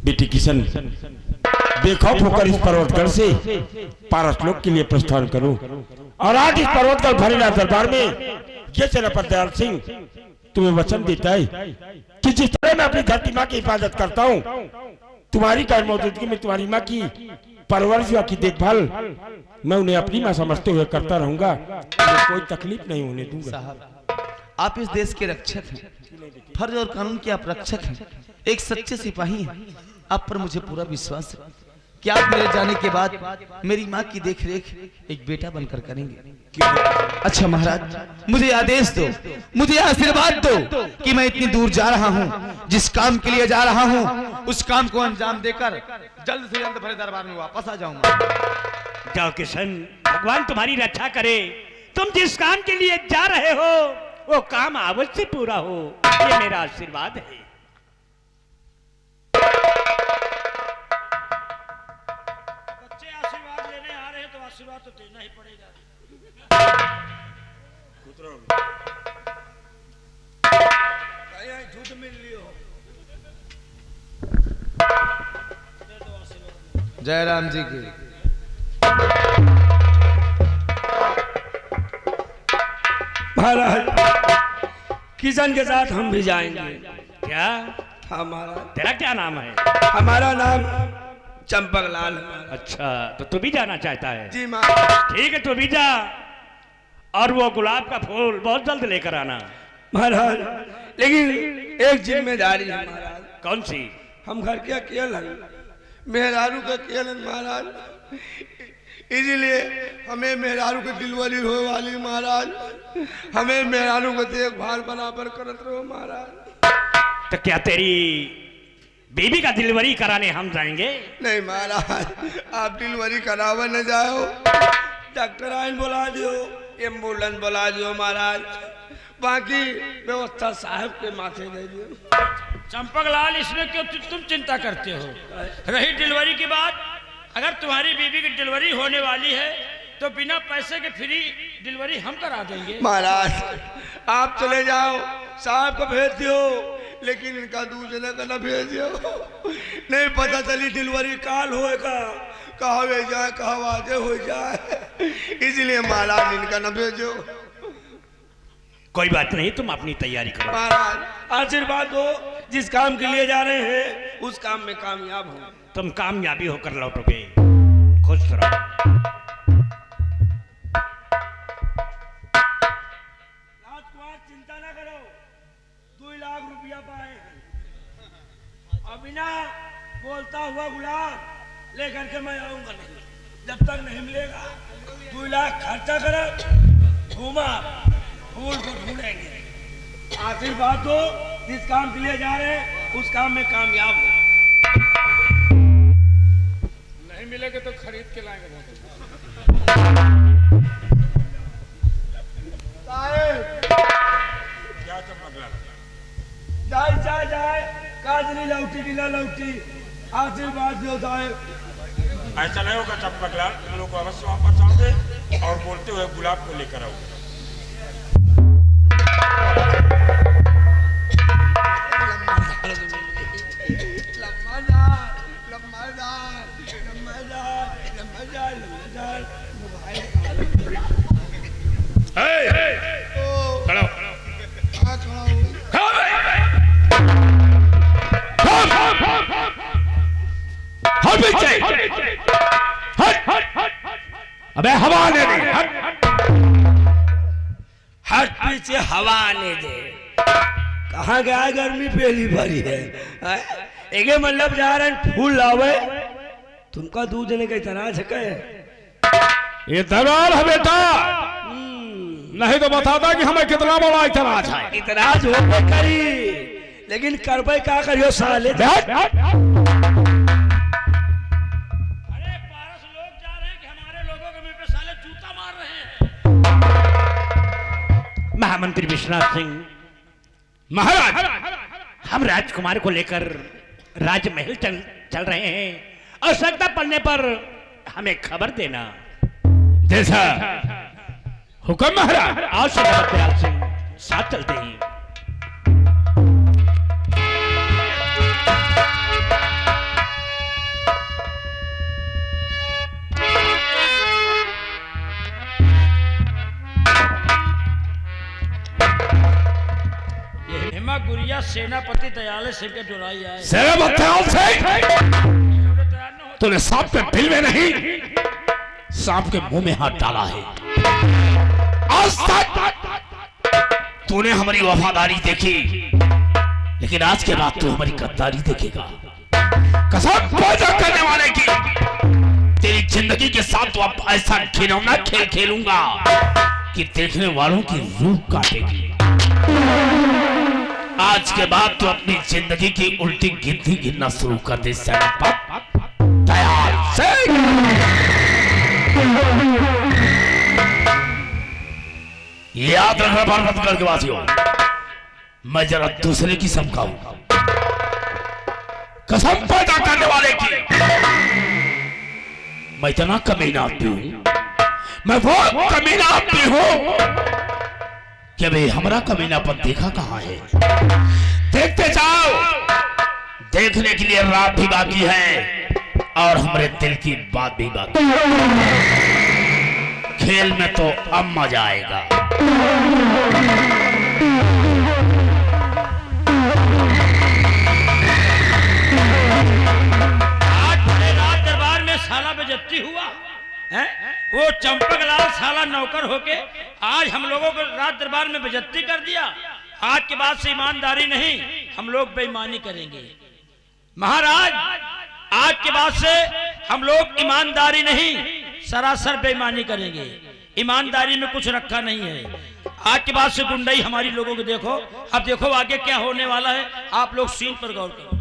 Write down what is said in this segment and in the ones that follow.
बेटी किशन, बेखौफ होकर इस पर्वतगढ़ से पारसलोक के लिए प्रस्थान करो। और आज इस पर्वतगढ़ भरीनाथ दरबार में ये सेनापति दयाल सिंह तुम्हें वचन देता है कि जिस तरह मैं अपनी धरती माँ की हिफाजत करता हूँ, तुम्हारी गैर मौजूदगी में तुम्हारी माँ की परवरिश की देखभाल मैं उन्हें अपनी माँ समझते हुए करता रहूंगा। कोई तकलीफ नहीं होने दूंगा। साहब, आप इस देश के रक्षक हैं, फर्ज और कानून के आप रक्षक हैं, एक सच्चे सिपाही हैं। आप पर मुझे पूरा विश्वास है कि आप मेरे जाने के बाद मेरी माँ की देखरेख एक बेटा बनकर करेंगे। अच्छा महाराज, मुझे आदेश दो, मुझे आशीर्वाद दो कि मैं इतनी दूर जा रहा हूँ, जिस काम के लिए जा रहा हूँ उस काम को अंजाम देकर जल्द से जल्द भरे दरबार में वापस आ जाऊंगा। जाओ किशन, भगवान तुम्हारी रक्षा करे। तुम जिस काम के लिए जा रहे हो वो काम अवश्य पूरा हो, ये मेरा आशीर्वाद है। बच्चे आशीर्वाद लेने आ रहे हैं तो आशीर्वाद तो देना ही पड़ेगा। झूठ मिल लियो। जय राम जी की। महाराज, किशन के साथ हम भी जाएंगे। क्या? हमारा तेरा क्या नाम है? हमारा नाम चंपक लाल। अच्छा, तो तू भी जाना चाहता है? जी महाराज। ठीक है, तू भी जा, और वो गुलाब का फूल बहुत जल्द लेकर आना। महाराज, लेकिन एक जिम्मेदारी है महाराज। कौन सी? हम घर के अकेले हैं, मेहरारू का अकेले हैं महाराज, इसीलिए हमें मेहरारू की डिलीवरी हो वाली महाराज, हमें मेहरारू को देखभाल बराबर करत रहो महाराज। तो क्या तेरी बेबी का डिलीवरी कराने हम जाएंगे? नहीं महाराज, आप डिलीवरी करावा न जाओ, डॉक्टर आइन बुला दियो, एम्बुलेंस बुला दियो महाराज, बाकी व्यवस्था साहब के माथे दे दियो। चंपक लाल, इसमें क्यों तुम चिंता करते हो? रही डिलीवरी की बात, अगर तुम्हारी बीबी की डिलीवरी होने वाली है तो बिना पैसे के फ्री डिलीवरी हम करा देंगे। महाराज, आप चले जाओ, साहब को भेज दियो, लेकिन इनका दूसरे का न भेज दियो, नहीं पता चली डिलीवरी काल होएगा, कहा जाए कहा वाजे हो जाए, इसलिए महाराज इनका न भेजो। कोई बात नहीं, तुम अपनी तैयारी करो। महाराज आशीर्वाद दो, जिस काम के लिए जा रहे हैं उस काम में कामयाब हो। तुम कामयाबी होकर लौटोगे, खुश रहो। राजकुमार, चिंता ना करो, 2 लाख रुपया पाए और बिना बोलता हुआ गुलाब लेकर के मैं आऊंगा नहीं, जब तक नहीं मिलेगा। 2 लाख खर्चा कर घूमा, फूल को ढूंढेंगे। आशीर्वाद दो, जिस काम के लिए जा रहे हैं उस काम में कामयाब हो। नहीं मिलेगा तो खरीद के लाएंगे। क्या जाए जाए काजनी लौटी कि ना लौटी, आशीर्वाद दो साहेब। ऐसा नहीं होगा चंपक लाल, तुम लोग को अवश्य वापस आओगे और बोलते हुए गुलाब को लेकर आओगे। अबे हवा आने दे, हट पीछे हवा आने दे। कहाँ गया? गर्मी पहली बारी है, एक मतलब जा रहे हैं फूल लावे, तुमका दूध देने का इतना झका है। ये दलाल है बेटा, नहीं तो बताता कि हमें कितना बड़ा इतराज है। इतराज हो करी, लेकिन करबे क्या करियो साले। महामंत्री विश्वनाथ सिंह महाराज, हम राजकुमार को लेकर राजमहल चल रहे हैं, आवश्यकता पड़ने पर हमें खबर देना। जैसा हुक्म महाराज। आओ सेनापति दयाल सिंह, साथ चलते हैं। हेमा गुड़िया सेनापति दयाले सिंह के डुराई आए। सेनापति दयाल सिंह, तूने सांप के बिल में नहीं, सांप के मुंह में हाथ डाला है। आज तक तूने हमारी वफादारी देखी, लेकिन आज के बाद तू हमारी गद्दारी देखेगा। कसम पैदा करने वाले की, तेरी जिंदगी के साथ तो अब ऐसा घिनौना खेल खेलूंगा कि देखने वालों की रूह काटेगी। आज के बाद तो अपनी जिंदगी की उल्टी गिनती गिनना शुरू कर दे सेनापति दयाल सिंह। याद रखना पर्वतगढ़ के वासियों, मैं जरा दूसरे की सबका हूं। कसम पैदा करने वाले की, मैं इतना कमीना आदमी हूं, मैं वो कमीना आदमी हूं कि भाई हमारा कमीनापन देखा कहां है। देखते जाओ, देखने के लिए रात भी बाकी है और हमारे दिल की बात भी बाकी है। खेल में तो अब मजा आएगा। साला बेइज्जती हुआ है, वो चंपकलाल साला नौकर होके आज हम लोगों को रात दरबार में बेइज्जती कर दिया। आज के बाद से ईमानदारी नहीं, हम लोग बेईमानी करेंगे। महाराज, आज के बाद से हम लोग ईमानदारी नहीं, सरासर बेईमानी करेंगे। ईमानदारी में कुछ रखा नहीं है। आज के बाद से गुंडाई हमारी लोगों को देखो। अब देखो आगे क्या होने वाला है, आप लोग सीन पर गौर करो।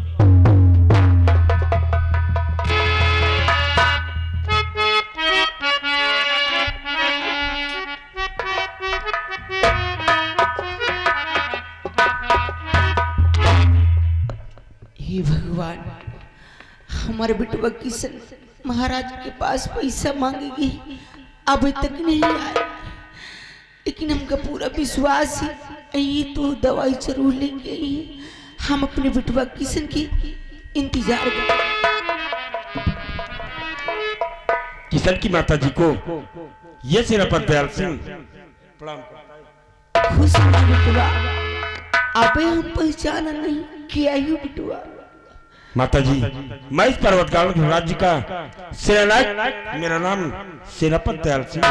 हे भगवान, हमारे बेटवा किशन महाराज के पास पैसा मांगेगी, अभी तक नहीं आया, लेकिन हमका पूरा विश्वास है ये तो दवाई जरूर लेके आई है। हम अपने बेटवा किशन की इंतजार कर। किशन की माता जी को ये सेनापति दयाल सिंह प्रणाम करता है। खुश रहो बेटवा, अबे हम पहचाना नहीं किया ही बेटवा। माता जी, मैं इस पर्वतगाल राज्य का सेनानायक, मेरा नाम सेनापति दयाल सिंह।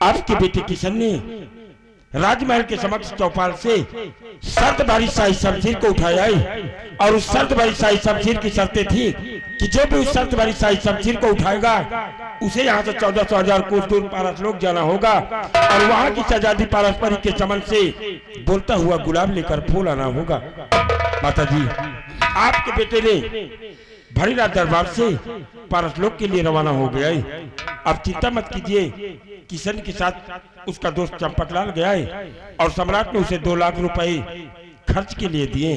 आपके बेटे किशन ने राजमहल के समक्ष चौपाल से शर्त भरी शाही शमशीर को उठाया है, और उस शर्त भरी शाही शमशीर की शर्तें थी कि जो भी उस शर्त भरी शाही शमशीर को उठाएगा उसे यहाँ से 1400 कोस दूर पारसलोक जाना होगा, और वहाँ की शहजादी पारस्परी के चमन से बोलता हुआ गुलाब लेकर फूल आना होगा। माता जी, आपके बेटे ने भरी रात दरबार से पारसलोक के लिए रवाना हो गया है। अब चिंता मत कीजिए, किशन के साथ उसका दोस्त चंपकलाल गया है और सम्राट ने उसे 2 लाख रुपए खर्च के लिए दिए।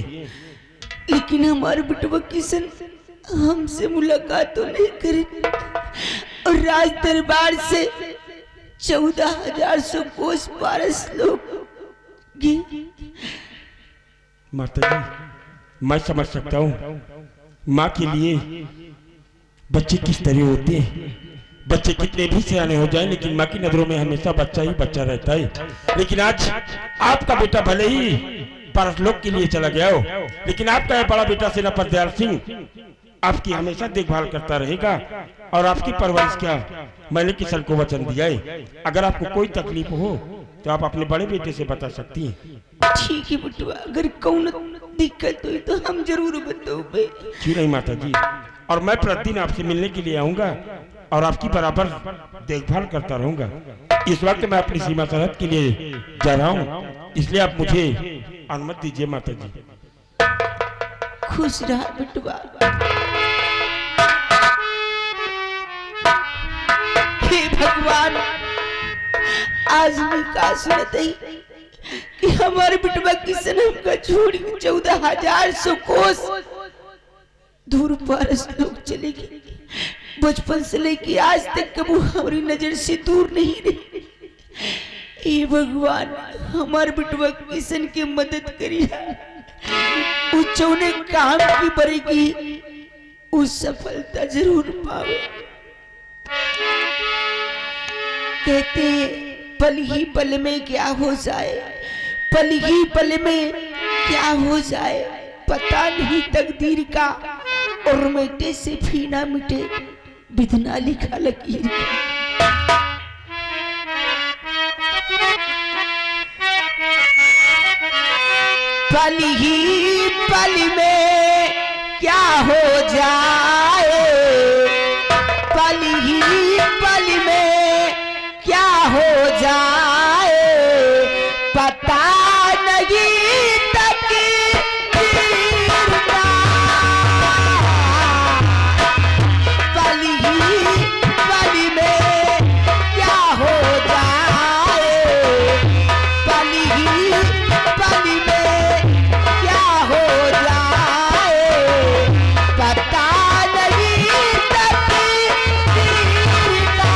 लेकिन हमारे बेटवा किशन हमसे मुलाकात तो नहीं करे, और राज दरबार से 14,000 कोस पारसलोक। माता जी, मैं समझ सकता हूँ माँ के लिए बच्चे किस तरह होते हैं। बच्चे कितने भी सियाने हो जाएं, लेकिन माँ की नजरों में हमेशा बच्चा ही बच्चा रहता है। लेकिन आज आपका बेटा भले ही पारसलोक के लिए चला गया हो, लेकिन आपका बड़ा बेटा सेनापति दयाल सिंह आपकी हमेशा देखभाल करता रहेगा, और आपकी परवरिश क्या मैंने किशन को वचन दिया है। अगर आपको कोई तकलीफ हो तो आप अपने बड़े बेटे से बता सकती हैं। ठीक है बेटवा, अगर कौन दिक्कत हुई तो हम जरूर बताओगे। क्यों नहीं माता जी, और मैं प्रतिदिन आपसे मिलने के लिए आऊंगा और आपकी बराबर देखभाल करता रहूंगा। इस वक्त मैं अपनी सीमा सरहद के लिए जा रहा हूँ, इसलिए आप मुझे अनुमति दीजिए माता जी। खुश रहा बेटवा। हे भगवान, आज मैं का सुनत है कि हमारे बेटवा किशन हमका छोड़ी 14,000 कोस दूर पारसलोक चलेगी। बचपन से लेके आज तक कबू हमारी नजर से दूर नहीं रही। हे भगवान, हमारे बेटवा किशन की मदद करिए। उस चौने काम की बरेगी, उस सफलता जरूर पावे। कहते पल ही पल में क्या हो जाए, पल ही पल में क्या हो जाए पता नहीं तकदीर का, और मिटे से भी ना मिटे विधना लिखा लकीर का। पल ही पल में क्या हो जाए, पल ही पल में क्या हो जाए पता नहीं तकदीर का। पल ही पल में क्या हो जाए, पल ही पल में क्या हो जाए पता नहीं तकदीर का।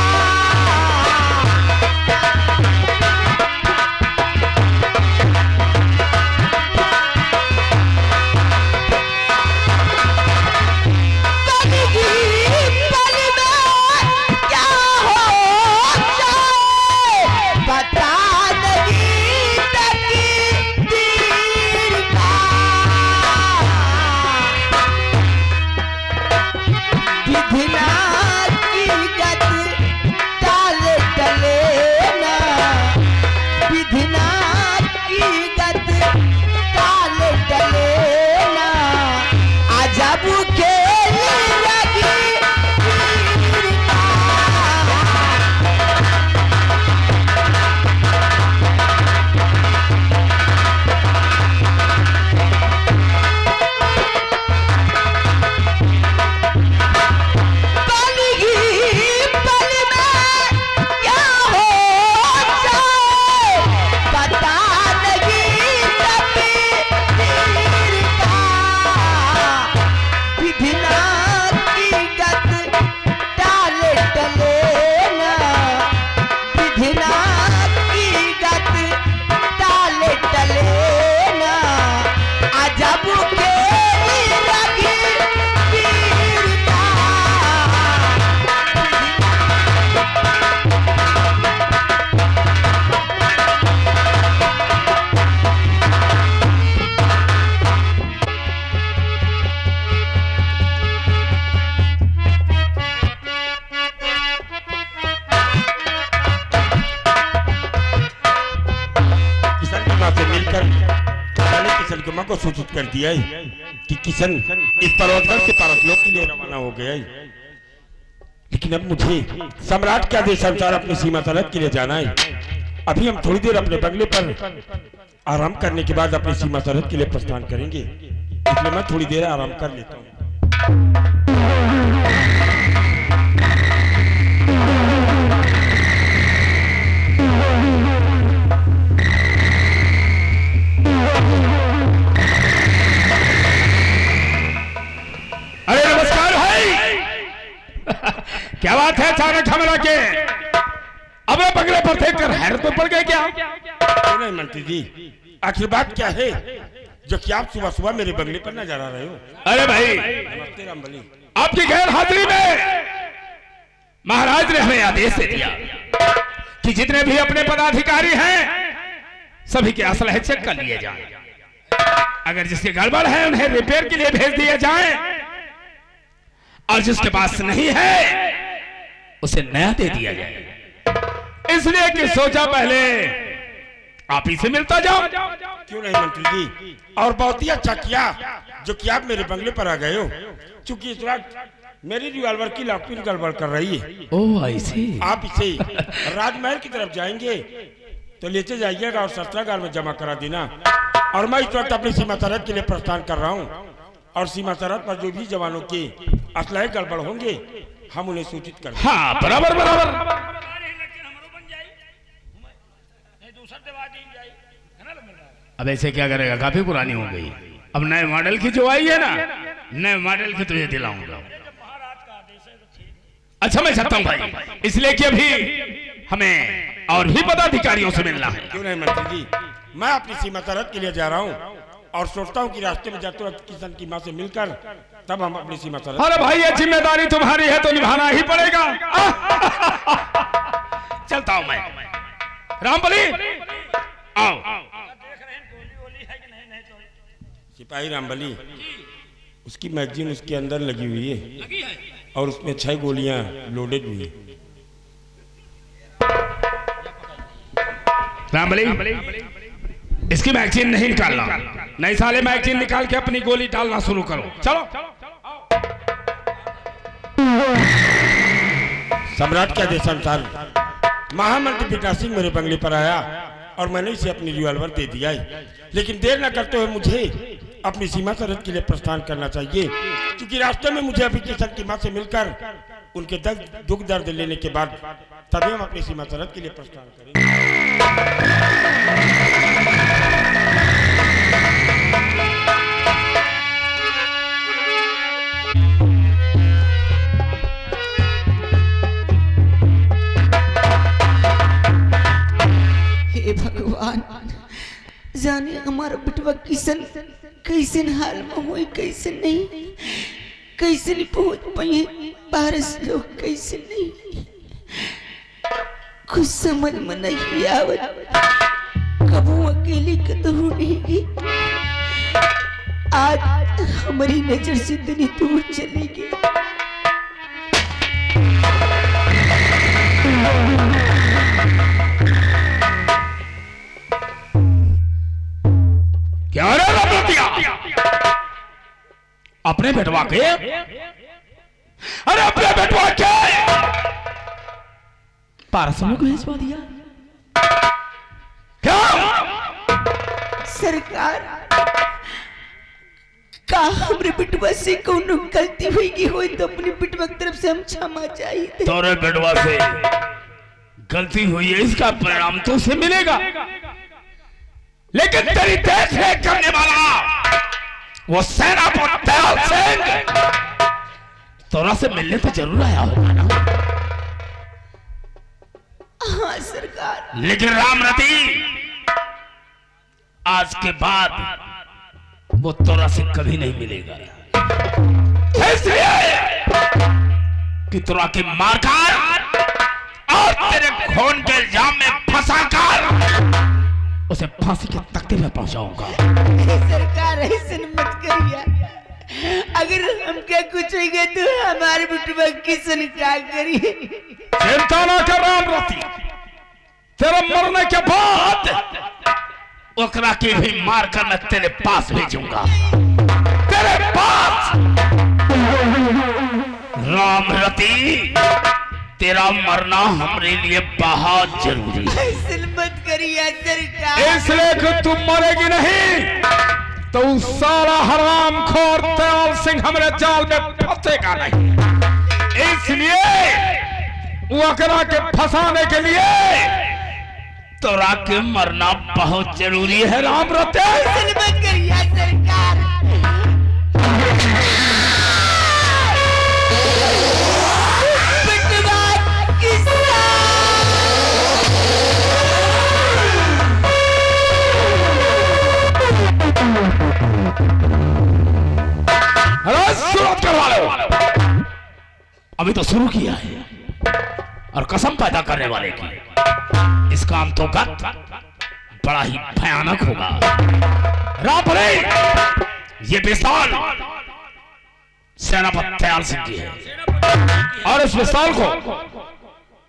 को सूचित कर दिया है कि किशन इस पर्वतगढ़ से पारसलोक के लिए रवाना हो गया है, लेकिन अब मुझे सम्राट के आदेश अनुसार अपनी सीमा तरफ के लिए जाना है। अभी हम थोड़ी देर अपने बंगले पर आराम करने के बाद अपनी सीमा तरफ के लिए प्रस्थान करेंगे, इसलिए मैं थोड़ी देर आराम कर लेता हूँ। क्या बात है अचानक हमला के? अब बंगले पर देखकर हैरत में पड़ गए क्या? नहीं मंत्री जी, आखिर बात क्या है जो कि आप सुबह सुबह मेरे बंगले पर नजर आ रहे हो? अरे भाई, नमस्ते रामबली। आपकी गैर हाजिरी में महाराज ने हमें आदेश दे दिया कि जितने भी अपने पदाधिकारी हैं सभी के असलहे चेक कर लिए जाएं। अगर जिसके गड़बड़ है उन्हें रिपेयर के लिए भेज दिया जाए, और जिसके पास नहीं है उसे नया दे दिया जाए। इसलिए कि सोचा पहले आप ही से मिलता जाओ। क्यों नहीं मंत्री जी, और बहुत ही अच्छा किया जो कि आप मेरे बंगले पर आ गए हो, क्योंकि इस वक्त मेरी रिवॉल्वर की लॉकपिन गड़बड़ कर रही है। ओह ऐसे आप इसे राजमहल की तरफ जाएंगे तो लेते जाइएगा और शस्त्रागार में जमा करा देना। और मैं इस वक्त अपनी सीमा सरहद के लिए प्रस्थान कर रहा हूँ, और सीमा सरहद पर जो भी जवानों के असलहे गड़बड़ होंगे हम उन्हें सूचित कर देंगे। हाँ, बराबर बराबर। अब ऐसे क्या करेगा, काफी पुरानी हो गई। अब नए मॉडल की जो आई है ना, नए मॉडल की तुझे दिलाऊंगा। अच्छा मैं चाहता हूँ भाई, इसलिए कि अभी हमें और भी पदाधिकारियों से मिलना है। क्यों नहीं मंत्री जी, मैं अपनी सीमा सरहद के लिए जा रहा हूँ और सोचता हूँ कि रास्ते में जाते वक्त किशन की माँ से मिलकर तब हम अपनी सीमा सरहद। अरे भाई, ये जिम्मेदारी तुम्हारी है तो निभाना ही पड़ेगा। चलता हूँ मैं। रामबली आओ। सिपाही रामबली, उसकी मैगजीन उसके अंदर लगी हुई है और उसमें 6 गोलियां लोडेड हुई है। रामबली, इसकी मैगजीन नहीं निकालना, नहीं साले मैगजीन निकाल के अपनी गोली डालना शुरू करो। चलो। सम्राट के आदेशानुसार महामंत्री पिता सिंह मेरे बंगले पर आया और मैंने इसे अपनी रिवॉल्वर दे दिया है, लेकिन देर न करते हुए मुझे अपनी सीमा सरहद के लिए प्रस्थान करना चाहिए, क्योंकि रास्ते में मुझे अभी किशन की मां से मिलकर उनके दुख दर्द लेने के बाद तभी हम अपनी सीमा सरहद के लिए प्रस्थान करेंगे। हे भगवान, जाने हमारा बिटवा किशन कैसे हाल में हुई, कैसे नहीं, कैसे नहीं पहुंच पाए पारस लोग, कैसे नहीं, कुछ समझ में नहीं आवत। कब वो अकेली कदम उड़ेगी, आज हमारी नजर से इतनी दूर चलेगी। क्या रे रमतिया, अपने बेटवा के, अरे अपने बेटवा के पारस में भेजवा दिया क्या? सरकार, का हमरे बिटवा से कोनो गलती हुई हो तो अपने बिटवा की तरफ से हम क्षमा चाहिए। तोरे बेटवा से गलती हुई है, इसका परिणाम तो उसे मिलेगा, लेकिन तेरी देख करने वाला वो सेनापति दयाल सिंह तोरा से मिलने तो जरूर आया होगा ना? हाँ सरकार। लेकिन रामरती, आज के बाद वो तोरा से कभी नहीं मिलेगा, इसलिए कि तोरा की मारकर और तेरे खून के इल्जाम में फंसाकर उसे फांसी के तख्ते में पहुंचाऊंगा। सरकार ऐसे मत करिए, अगर हम क्या कुछ हो गया तो हमारे बिटवा किशन क्या करिए। चिंता ना कर रामरती, तेरे मरने के बाद ओकरा के भी मारकर मैं तेरे पास भेजूंगा, तेरे पास। रामरती, तेरा मरना हमारे लिए बहुत जरूरी है। ऐसे मत करिए सरकार। इसलिए कि तुम मरेगी नहीं तो सारा हरामखोर दयाल सिंह हमारे जाल में फंसेगा नहीं, इसलिए वकरा के फंसाने के लिए तोरा के मरना बहुत जरूरी है। रामरती, ऐसे मत करिए सरकार। करवा लो, अभी तो शुरू किया है और कसम पैदा करने वाले की, इसका अंत होगा बड़ा ही भयानक होगा। रामबली, ये विशाल सेनापति दयाल सिंह की है और इस विशाल को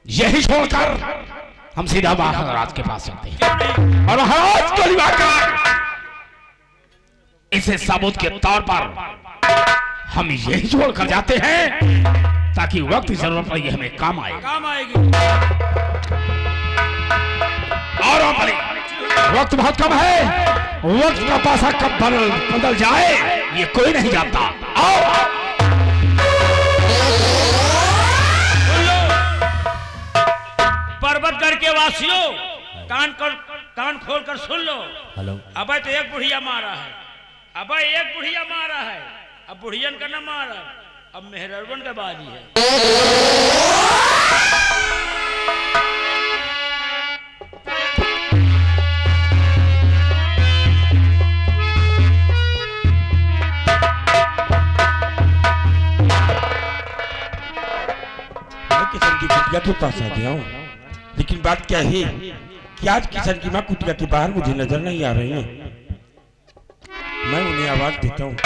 यही छोड़कर हम सीधा महाराज के पास चलते हैं और महाराज को लिवाकर इसे सबूत के तौर पर हम यही छोड़कर जाते हैं ताकि वक्त की जरूरत पड़ेगी हमें काम आएगी। और रामबली, वक्त बहुत कम है, वक्त का पासा कब बदल जाए ये कोई नहीं जानता। आओ। पर्वतगढ़ के वासियों, कान खोल कर सुन लो। हेलो। अब तो एक बुढ़िया मारा है, अब एक बुढ़िया मारा है, अब बुढ़ियन का न मारा, अब मेहरवन का बाजी है। मैं किशन की कुटिया के पास आ गया हूँ, लेकिन बात क्या है कि आज किशन की माँ कुटिया के बाहर मुझे नजर नहीं आ रही है। मैं उन्हें आवाज देता हूँ।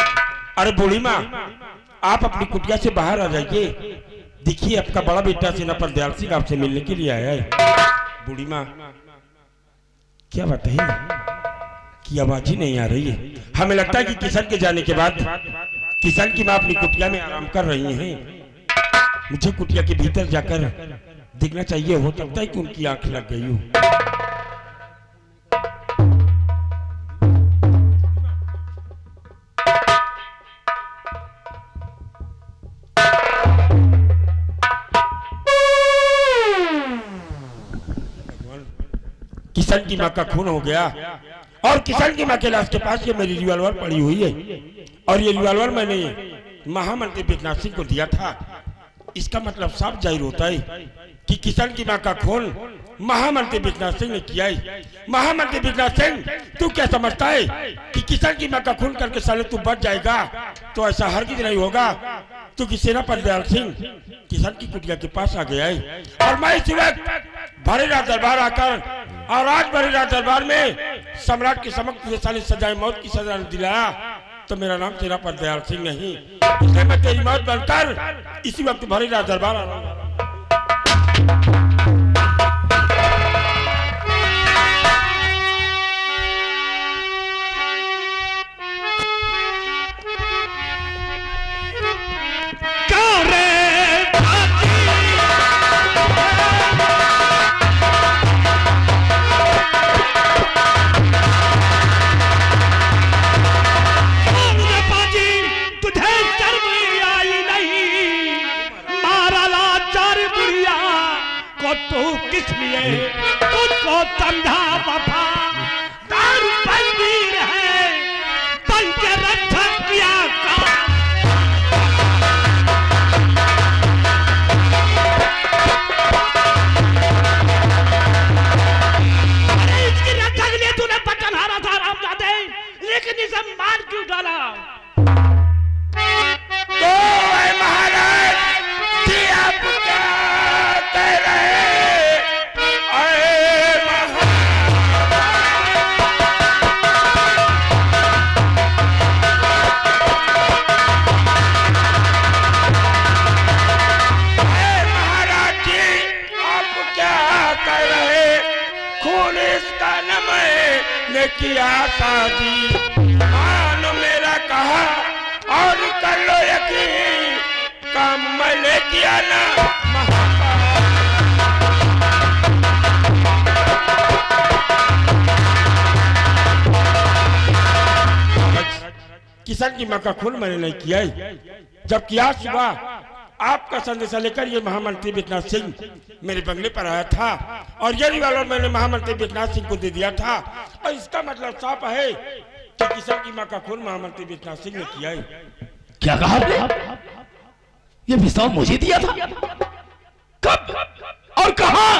अरे बूढ़ी माँ, आप अपनी कुटिया से बाहर आ जाइए। देखिए आपका बड़ा बेटा सेनापति दयाल सिंह आपसे मिलने के लिए आया है। बूढ़ी माँ, क्या बात है कि आवाज ही नहीं आ रही है? हमें लगता है कि किशन के जाने के बाद किशन की माँ अपनी कुटिया में आराम कर रही हैं। मुझे कुटिया के भीतर जाकर देखना चाहिए, हो सकता है कि उनकी आंख लग गई हो। किशन की माँ का खून हो गया और किशन की माँ के लाश के पास ये मेरी रिवॉल्वर पड़ी हुई है और ये रिवॉल्वर मैंने महामंत्री विश्वनाथ सिंह को दिया था। इसका मतलब साफ जाहिर होता है कि किशन की माँ का खून महामंत्री विश्वनाथ सिंह ने किया है। महामंत्री विश्वनाथ सिंह, तू क्या समझता है कि किशन की माँ का खून करके साले तू बच जाएगा? तो ऐसा हरगिज नहीं होगा, क्योंकि सेनापति दयाल सिंह किशन की कुटिया के पास आ गया है और मैं इस वक्त भरेराज दरबार आकर और आज भरेराज दरबार में सम्राट के समक्ष ये साली सजाए मौत की सजा दिलाया तो मेरा नाम सेनापति दयाल सिंह नहीं, इसलिए मैं तेरी मौत बनकर इसी वक्त भरेराज दरबार आ रहा हूँ। किया शादी मानो मेरा कहा और कर लो यकीन, काम मैंने किया ना। किशन की माँ का खून मैंने नहीं किया है, जबकि आज सुबह आपका संदेशा लेकर ये महामंत्री विश्वनाथ सिंह मेरे बंगले पर आया था और ये रिवॉल्वर मैंने महामंत्री विश्वनाथ सिंह को दे दिया था और इसका मतलब साफ है कि किशन की माँ का खून महामंत्री विश्वनाथ सिंह ने किया है। क्या कहा आपने? ये पिस्तौल मुझे दिया था? कब और कहां?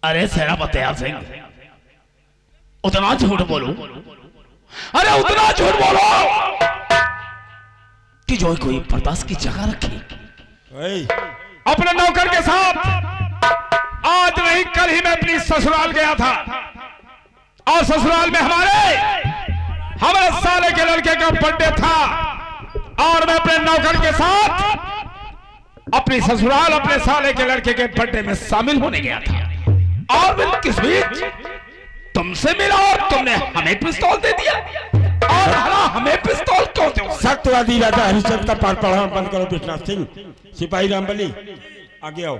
अरे सेनापति दयाल सिंह, उतना झूठ बोलो, अरे उतना झूठ बोलो कि जो कोई बर्दाश्त की जगह रखी। अपने नौकर के साथ आज नहीं कल ही मैं अपनी ससुराल गया था और ससुराल में हमारे साले के लड़के का बर्थडे था और मैं अपने नौकर के साथ अपनी ससुराल अपने साले के लड़के के बर्थडे में शामिल होने गया था और मैं किस बीच तुमसे मिला और तुमने हमें पिस्तौल दे दिया और हमें पिस्तौल क्यों दो? सत्यवादी राजा हरिश्चंद्र का पाठ पढ़ाना बंद करो विश्वनाथ सिंह। सिपाही रामबली आगे आओ।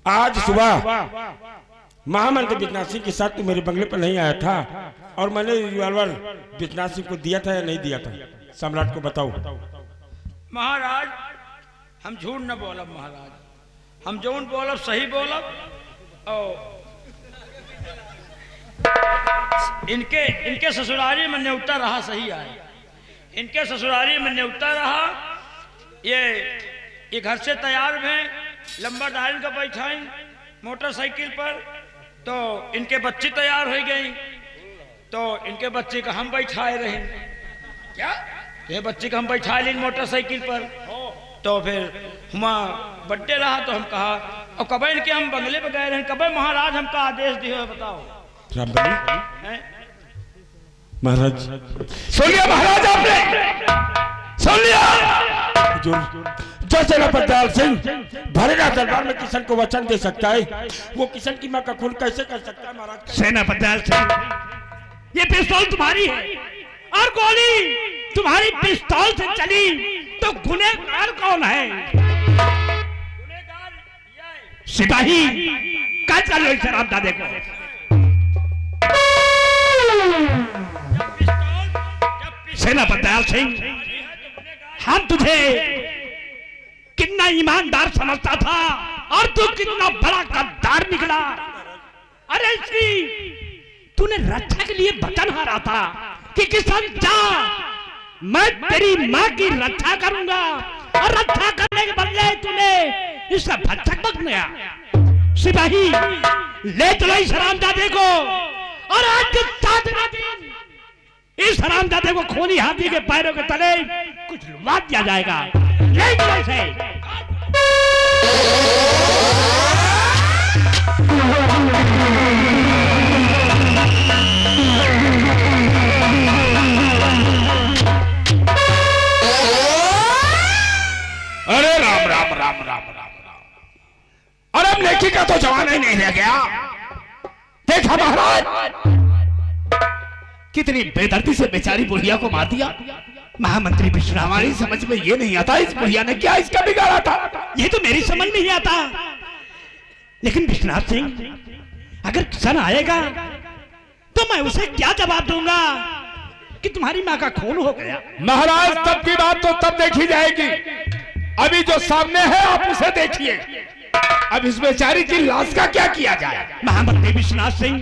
आज सुबह महामंत्री विश्वनाथ सिंह के साथ तू मेरे बंगले पर नहीं आया था और मैंने रिवॉल्वर विश्वनाथ सिंह को दिया था या नहीं दिया था? सम्राट को बताओ। महाराज हम झूठ न बोलब, महाराज हम जौन बोलब सही बोलब और इनके ससुरारी में न्योता रहा सही आए, इनके ससुरारी में न्योता रहा। ये घर से तैयार में लंबा डाल का बैठाई मोटरसाइकिल पर, तो इनके बच्ची तैयार हो गई तो इनके बच्चे का हम बैठाए रहे। क्या ये बच्चे का हम बैठा लें मोटरसाइकिल पर, तो फिर हुआ बर्थडे रहा तो हम कहा और कब इनके हम बंगले पे गए रहे, कब महाराज हमका आदेश दिए बताओ रामबली महाराज सुन लिया महाराज आपने, सुन लिया। जो सेनापति दयाल सिंह भरेरा दरबार में किशन को वचन दे सकता है, वो किशन की मां का खून कैसे कर सकता है महाराज? सेनापति दयाल सिंह, ये पिस्तौल तुम्हारी है और गोली तुम्हारी पिस्तौल से चली, तो गुनहगार कौन है? सिपाही क्या चल रही शराबदादे को? सेनापति दयाल सिंह, हम तुझे कितना ईमानदार समझता था और तू कितना बड़ा गद्दार निकला। अरे इसकी तूने रक्षा के लिए वचन हारा था कि किसान जा, मैं तेरी मां की रक्षा करूंगा, और रक्षा करने के बदले तूने इसका भक्षक बन गया। सिपाही ले चलो इस हरामजादे को, और आज के 7 दिन इस हरामजादे को खूनी हाथी के पैरों के तले कुछ लुवा दिया जाएगा। ले चलो इसे। अरे राम राम राम राम राम राम, अरे अब नेकी का तो जमाना ही नहीं रह गया। देखा महाराज कितनी बेदर्दी से बेचारी बुढ़िया को मार दिया। महामंत्री विश्राम, हमारी समझ में ये नहीं आता इस बुढ़िया ने क्या इसका बिगाड़ा था। ये तो मेरी समझ में ही आता, लेकिन विश्वनाथ सिंह, अगर किसान आएगा तो मैं उसे क्या जवाब दूंगा कि तुम्हारी मां का खून हो गया? महाराज तब की बात तो तब देखी जाएगी, अभी जो सामने है आप उसे देखिए। अब इस बेचारी की लाश का क्या किया जाए? महामंत्री विश्वनाथ सिंह,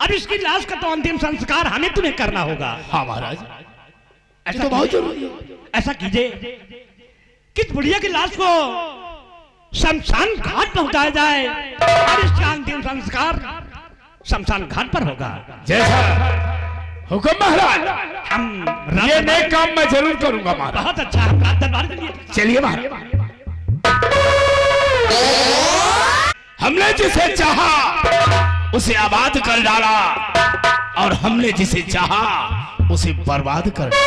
अब इसकी लाश का तो अंतिम संस्कार हमें तुम्हें करना होगा। हाँ महाराज, ऐसा तो बहुत जरूरी है। ऐसा कीजिए कि बुढ़िया की लाश को शमशान घाट पहुंचाया जाए और इसका अंतिम संस्कार शमशान घाट पर होगा। जैसा हुक्म महाराज, हम ये नए काम मैं जरूर करूंगा महाराज। बहुत अच्छा, हम रात दरबार के लिए चलिए महाराज। हमने जिसे चाहा उसे आबाद कर डाला, और हमने जिसे चाहा उसे बर्बाद कर डाला।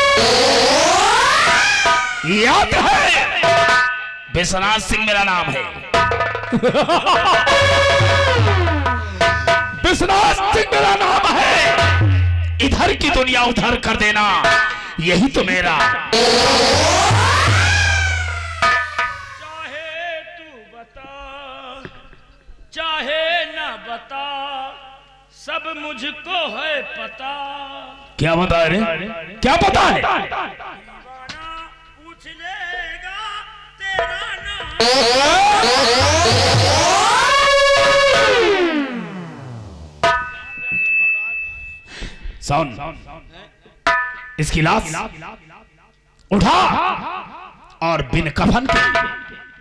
याद है, विश्वनाथ सिंह मेरा नाम है। विश्वनाथ सिंह मेरा नाम है। इधर की दुनिया उधर कर देना, यही तो मेरा। चाहे तू बता चाहे ना बता, सब मुझको है पता। क्या बता रे? क्या पता है? पूछ लेगा तेरा नाम। सुन, इसकी लाश उठा और बिन कफन के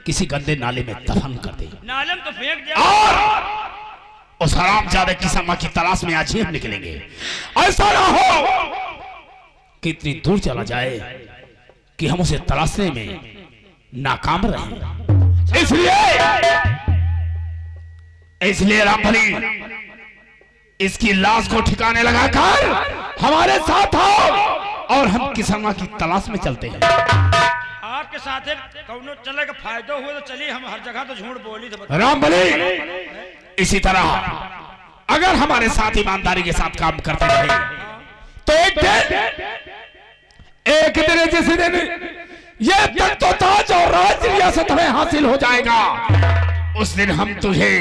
किसी गंदे नाले में दफन कर दे। नाले में तो फेंक दिया। और उस हरामजादे की सम्मा की तलाश में आज ही हम निकलेंगे। ऐसा ना हो कि इतनी दूर चला जाए कि हम उसे तलाशने में नाकाम रहे। इसलिए रामबली, इसकी लाश को ठिकाने लगाकर हमारे साथ आओ और हम किसम्मा की तलाश में चलते हैं। आपके साथ कौनो चले का फायदा हुआ तो चलिए, हम हर जगह तो झूठ बोली थे। रामबली, इसी तरह अगर हमारे साथ ईमानदारी के साथ काम करते रहे तो एक दिन जिस दिन ये तख्त और ताज और राज रियासत हमें हासिल हो जाएगा, उस दिन हम तुझे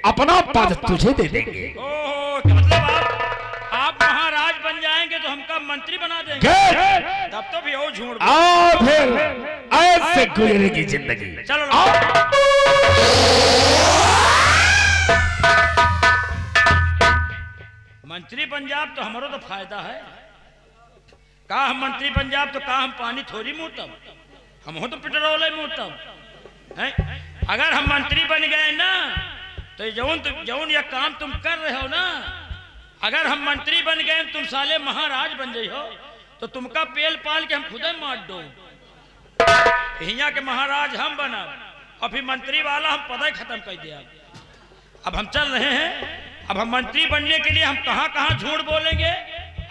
अपना पद तुझे दे देंगे। ओह, मतलब आप महाराज बन जाएंगे तो हमका मंत्री बना देंगे। तब तो भी और झूठ। आओ फिर ऐसे गुजरेगी जिंदगी। चलो मंत्री पंजाब तो हमारो तो फायदा है। का हम मंत्री पंजाब तो का हम पानी थोड़ी मुँहतब, हम हो तो पेट्रोल है मुँहतब है। अगर हम मंत्री बन गए ना तो जौन या काम तुम कर रहे हो ना, अगर हम मंत्री बन गए तुम साले महाराज बन जाइ हो तो तुमका पेल पाल के हम खुदे मार दो। हिया के महाराज हम बना और फिर मंत्री वाला हम पता ही खत्म कर दिया। अब हम चल रहे हैं, अब हम मंत्री बनने के लिए हम कहां कहां झूठ बोलेंगे,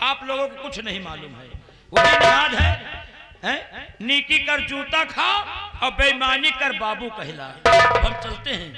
आप लोगों को कुछ नहीं मालूम है। वही याद है? नीकी कर जूता खाओ और बेईमानी कर बाबू कहला। हम चलते हैं।